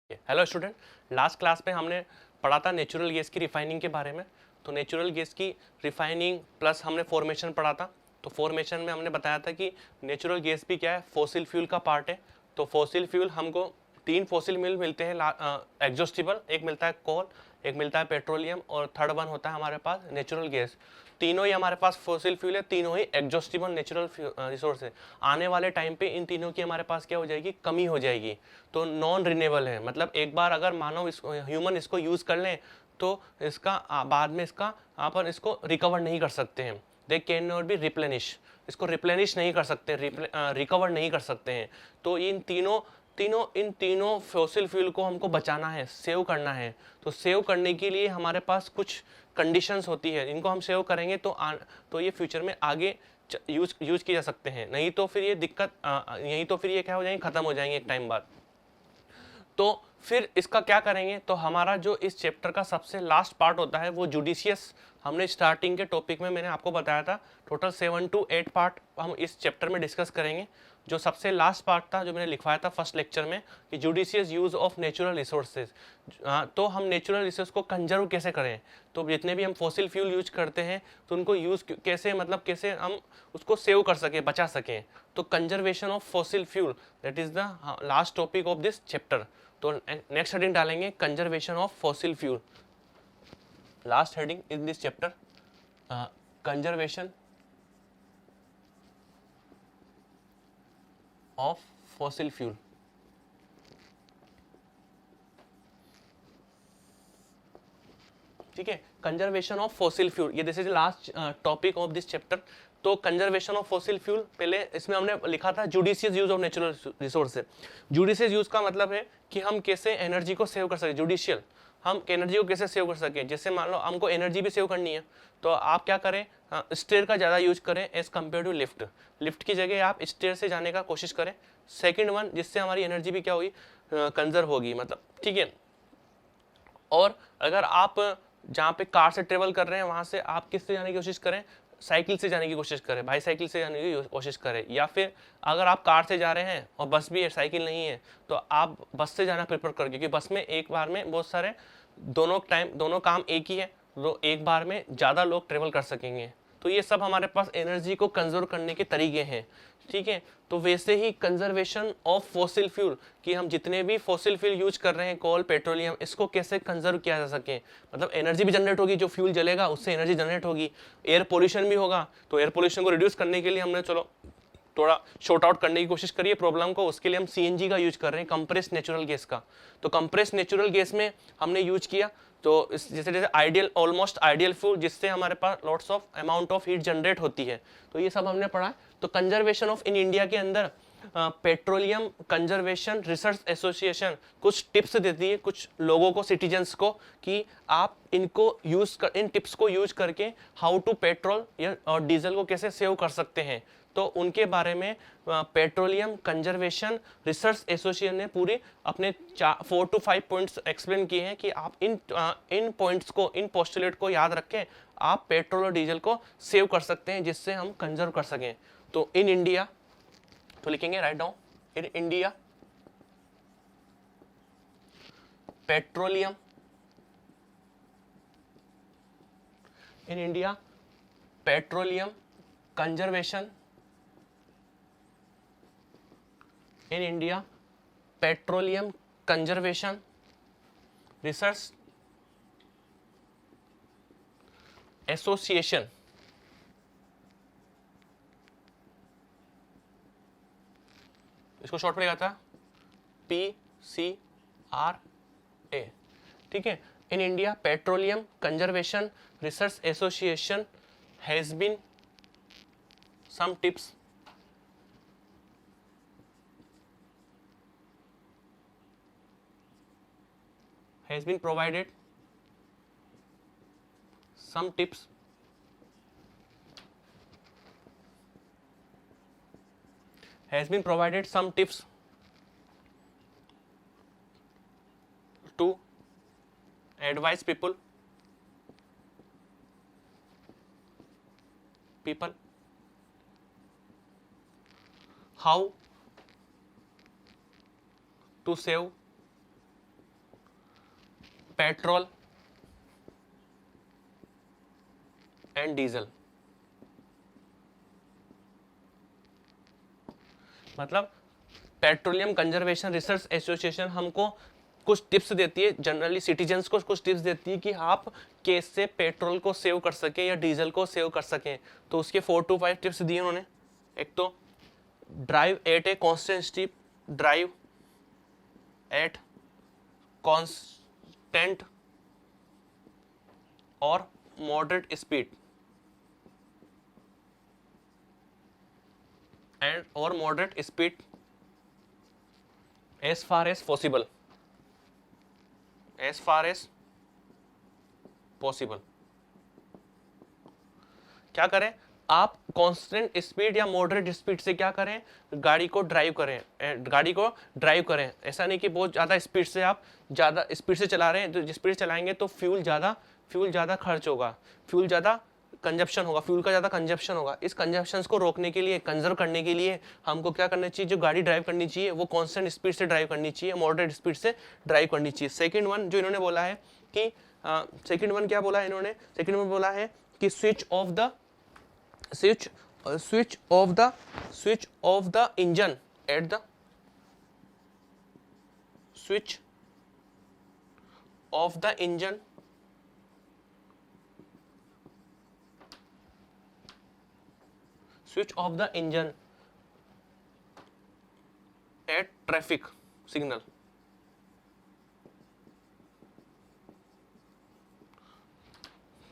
Hello student, last class में हमने पढ़ा था नेचुरल गैस की रिफाइनिंग के बारे में। तो नेचुरल गैस की रिफाइनिंग प्लस हमने फॉर्मेशन पढ़ा था। तो फॉर्मेशन में हमने बताया था कि नेचुरल गैस भी क्या है, फॉसिल फ्यूल का पार्ट है। तो फॉसिल फ्यूल हमको तीन फॉसिल फ्यूल मिलते हैं एग्जॉस्टिबल, एक मिलता है कोल, एक मिलता है पेट्रोलियम और थर्ड वन होता है हमारे पास नेचुरल गैस। तीनों ही हमारे पास फॉसिल फ्यूल है, तीनों ही एग्जॉस्टिबल नेचुरल रिसोर्स है। आने वाले टाइम पे इन तीनों की हमारे पास क्या हो जाएगी, कमी हो जाएगी। तो नॉन रिन्यूएबल है, मतलब एक बार अगर मानव ह्यूमन इसको यूज कर लें तो इसका बाद में इसका अपन इसको रिकवर नहीं कर सकते हैं। They can not be replenish, इसको रिप्लेनिश नहीं कर सकते, रिकवर नहीं कर सकते हैं। तो इन तीनों फॉसिल फ्यूल को हमको बचाना है, सेव करना है। तो सेव करने के लिए हमारे पास कुछ कंडीशंस होती है, इनको हम सेव करेंगे तो ये फ्यूचर में आगे यूज किए जा सकते हैं। नहीं तो फिर ये दिक्कत यही तो फिर ये क्या हो जाएंगे, खत्म हो जाएंगे एक टाइम बाद। तो फिर इसका क्या करेंगे, तो हमारा जो इस चैप्टर का सबसे लास्ट पार्ट होता है वो जुडिशियस। हमने स्टार्टिंग के टॉपिक में मैंने आपको बताया था टोटल 7 to 8 पार्ट हम इस चैप्टर में डिस्कस करेंगे। जो सबसे लास्ट पार्ट था जो मैंने लिखवाया था फर्स्ट लेक्चर में कि judicious use of natural resources. तो हम नेचुरल रिसोर्स को कंजर्व कैसे करें, तो जितने भी हम फॉसिल फ्यूल यूज करते हैं तो उनको यूज कैसे, मतलब कैसे हम उसको सेव कर सकें, बचा सकें। तो conservation of fossil fuel, that is the last topic of this chapter. तो नेक्स्ट हेडिंग डालेंगे conservation of fossil fuel. Last heading in this chapter conservation of fossil fuel. ठीक है, कंजर्वेशन ऑफ फॉसिल फ्यूल, ये this is last topic of this chapter. तो conservation of fossil fuel, पहले इसमें हमने लिखा था judicious use of natural resource. Judicious use का मतलब है कि हम कैसे एनर्जी को सेव कर सके। जुडिशियल, हम एनर्जी को कैसे सेव कर सके। जैसे मान लो हमको एनर्जी भी सेव करनी है तो आप क्या करें, स्टेयर का ज़्यादा यूज करें as compare to lift. Lift की जगह आप स्टेयर से जाने का कोशिश करें। सेकेंड वन, जिससे हमारी एनर्जी भी क्या होगी, कंजर्व होगी, मतलब ठीक है। और अगर आप जहाँ पे कार से ट्रेवल कर रहे हैं वहाँ से आप किससे जाने की कोशिश करें, साइकिल से जाने की कोशिश करें, भाई साइकिल से जाने की कोशिश करें। या फिर अगर आप कार से जा रहे हैं और बस भी है, साइकिल नहीं है, तो आप बस से जाना प्रेफर करें, क्योंकि बस में एक बार में बहुत सारे दोनों काम एक ही है, तो एक बार में ज़्यादा लोग ट्रेवल कर सकेंगे। तो ये सब हमारे पास एनर्जी को कंजर्व करने के तरीके हैं, ठीक है। तो वैसे ही कंजर्वेशन ऑफ फॉसिल फ्यूल, कि हम जितने भी फॉसिल फ्यूल यूज कर रहे हैं, कोल, पेट्रोलियम, इसको कैसे कंजर्व किया जा सके। मतलब एनर्जी भी जनरेट होगी, जो फ्यूल जलेगा उससे एनर्जी जनरेट होगी। एयर पोल्यूशन भी होगा, तो एयर पोल्यूशन को रिड्यूस करने के लिए हमने चलो थोड़ा शॉर्ट आउट करने की कोशिश करिए प्रॉब्लम को। उसके लिए हम सीएनजी का यूज कर रहे हैं, कंप्रेस्ड नेचुरल गैस का। तो कंप्रेस्ड नेचुरल गैस में हमने यूज किया, तो जैसे जैसे आइडियल, ऑलमोस्ट आइडियल फ्यूल, जिससे हमारे पास lots of amount of heat generate होती है। तो ये सब हमने पढ़ा। तो कंजर्वेशन ऑफ इन इंडिया के अंदर पेट्रोलियम कंजर्वेशन रिसर्च एसोसिएशन कुछ टिप्स देती है कुछ लोगों को, सिटीजन्स को, कि आप इनको इन टिप्स को यूज करके हाउ टू पेट्रोल या और डीजल को कैसे सेव कर सकते हैं। तो उनके बारे में पेट्रोलियम कंजर्वेशन रिसर्च एसोसिएशन ने पूरे अपने 4 to 5 पॉइंट्स एक्सप्लेन किए हैं कि आप इन पॉइंट्स को, इन पोस्टुलेट को याद रखें, आप पेट्रोल और डीजल को सेव कर सकते हैं, जिससे हम कंजर्व कर सकें। तो इन इंडिया, तो लिखेंगे, write down, in India petroleum, in India petroleum conservation, in India petroleum conservation research association, इसको शॉर्ट में लिखा था PCRA, ठीक है। In India petroleum conservation research association has been some tips has been provided some tips has been provided some tips to advise people how to save petrol and diesel. मतलब petroleum conservation research association हमको कुछ tips देती है, generally citizens को कुछ tips देती है कि आप कैसे पेट्रोल को सेव कर सकें या डीजल को सेव कर सकें। तो उसके 4 to 5 टिप्स दिए उन्होंने। एक तो drive at a constant speed, drive at constant और मॉडरेट स्पीड एंड और moderate speed as far as possible, as far as possible। क्या करें आप, कांस्टेंट स्पीड या मॉडरेट स्पीड से क्या करें, गाड़ी को ड्राइव करें। ऐसा नहीं कि बहुत ज़्यादा स्पीड से चला रहे हैं, तो स्पीड चलाएंगे तो फ्यूल ज़्यादा खर्च होगा, फ्यूल ज़्यादा कंजप्शन होगा, फ्यूल का ज़्यादा कंजप्शन होगा। इस कंजप्शन को रोकने के लिए, कंजर्व करने के लिए हमको क्या करना चाहिए, जो गाड़ी ड्राइव करनी चाहिए वो कांस्टेंट स्पीड से ड्राइव करनी चाहिए, मॉडरेट स्पीड से ड्राइव करनी चाहिए। सेकंड वन जो इन्होंने बोला है कि सेकंड वन क्या बोला है इन्होंने, सेकंड वन बोला है कि switch off the engine at the switch off the engine switch off the engine at traffic signal।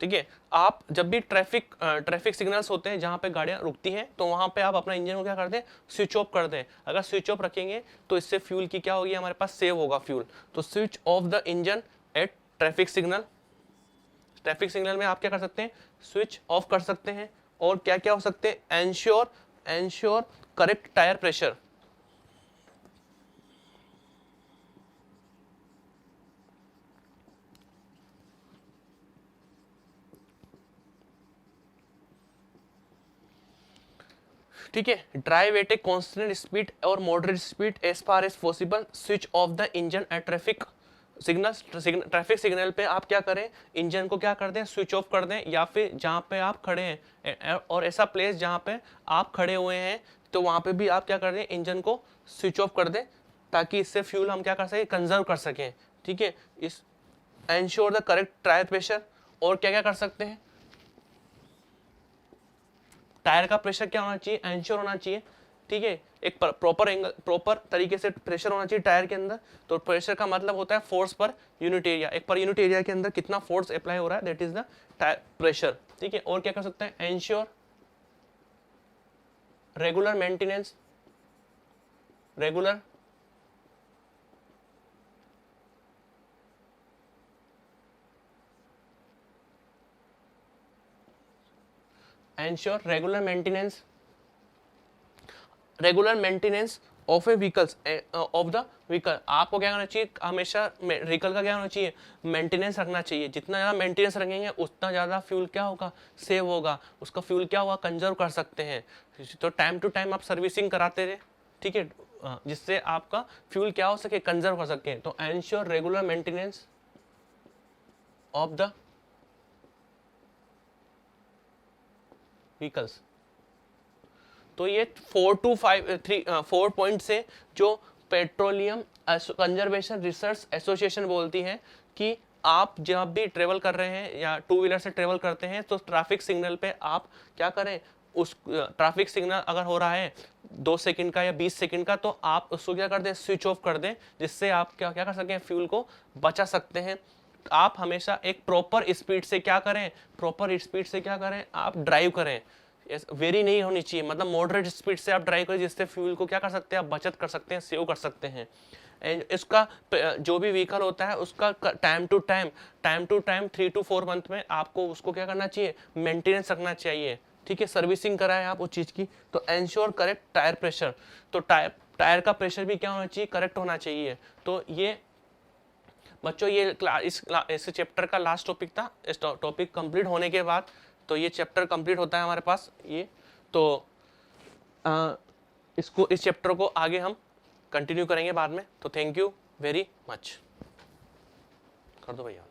ठीक है, आप जब भी ट्रैफिक सिग्नल्स होते हैं जहां पे गाड़ियां रुकती हैं, तो वहां पे आप अपना इंजन को क्या करते हैं, स्विच ऑफ कर दें। अगर स्विच ऑफ रखेंगे तो इससे फ्यूल की क्या होगी, हमारे पास सेव होगा फ्यूल। तो switch off the engine at traffic signal में आप क्या कर सकते हैं, स्विच ऑफ कर सकते हैं। और क्या क्या हो सकते हैं, एंश्योर करेक्ट टायर प्रेशर, ठीक है। Drive at a constant speed और moderate speed as far as possible, switch off the engine at traffic signal पे आप क्या करें, इंजन को क्या कर दें, स्विच ऑफ कर दें, या फिर जहां पे आप खड़े हैं और ऐसा प्लेस जहां पे आप खड़े हुए हैं तो वहां पे भी आप क्या कर दें, इंजन को स्विच ऑफ कर दें, ताकि इससे फ्यूल हम क्या कर सकें, कंजर्व कर सकें। ठीक है, इस ensure the correct tyre pressure. और क्या क्या कर सकते हैं, टायर का प्रेशर क्या होना चाहिए, एंश्योर होना चाहिए। ठीक है, एक प्रॉपर तरीके से प्रेशर होना चाहिए टायर के अंदर। तो प्रेशर का मतलब होता है फोर्स पर यूनिट एरिया, एक पर यूनिट एरिया के अंदर कितना फोर्स अप्लाई हो रहा है, that is the tyre pressure. ठीक है, और क्या कर सकते हैं, ensure regular maintenance regular maintenance of A vehicles of the vehicle. आपको क्या करना चाहिए, हमेशा व्हीकल का क्या होना चाहिए, मेंटेनेंस रखना चाहिए। जितना ज़्यादा मेंटेनेंस रखेंगे उतना ज़्यादा फ्यूल क्या होगा, सेव होगा, उसका फ्यूल क्या होगा, कंजर्व कर सकते हैं। तो टाइम टू टाइम आप सर्विसिंग कराते रहे, ठीक है, जिससे आपका फ्यूल क्या हो सके, कंजर्व कर सके। तो ensure regular maintenance of the vehicles. तो ये 4 पॉइंट से जो पेट्रोलियम कंजर्वेशन रिसर्च एसोसिएशन बोलती है कि आप जब भी ट्रेवल कर रहे हैं या टू व्हीलर से ट्रेवल करते हैं तो ट्रैफिक सिग्नल पे आप क्या करें, उस ट्रैफिक सिग्नल अगर हो रहा है 2 सेकंड का या 20 सेकंड का, तो आप उसको क्या कर दें, स्विच ऑफ कर दें, जिससे आप क्या क्या कर सकें, फ्यूल को बचा सकते हैं। आप हमेशा एक प्रॉपर स्पीड से क्या करें, आप ड्राइव करें। वेरी नहीं होनी चाहिए, मतलब मॉडरेट स्पीड से आप ड्राइव करें, जिससे फ्यूल को क्या कर सकते हैं, आप बचत कर सकते हैं, सेव कर सकते हैं। एंड इसका जो भी व्हीकल होता है उसका time to time 3 to 4 month में आपको उसको क्या करना चाहिए, मेंटेनेंस रखना चाहिए। ठीक है, सर्विसिंग कराएं आप उस चीज़ की। तो एंश्योर करेक्ट टायर प्रेशर, तो टायर का प्रेशर भी क्या होना चाहिए, करेक्ट होना चाहिए। तो ये बच्चों ये इस चैप्टर का लास्ट टॉपिक था। इस टॉपिक कंप्लीट होने के बाद तो ये चैप्टर कंप्लीट होता है हमारे पास ये। तो इस चैप्टर को आगे हम कंटिन्यू करेंगे बाद में। तो थैंक यू वेरी मच। कर दो भैया।